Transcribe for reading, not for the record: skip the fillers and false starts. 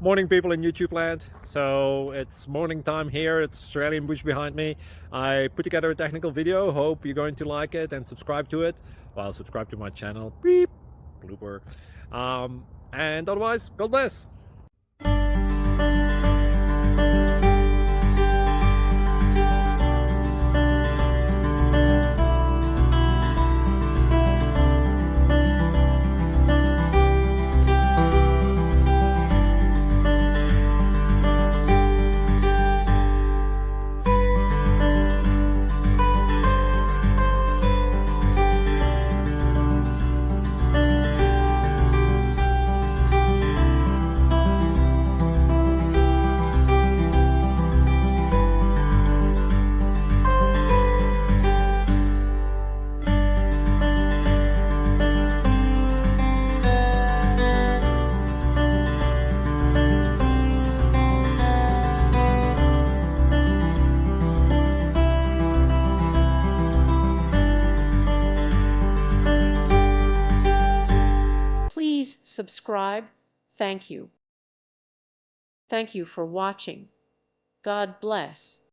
Morning, people in YouTube land. So it's morning time here. It's Australian bush behind me. I put together a technical video. Hope you're going to like it and subscribe to it. Well, subscribe to my channel. Beep, blooper. And otherwise, God bless. Please subscribe. Thank you. Thank you for watching. God bless.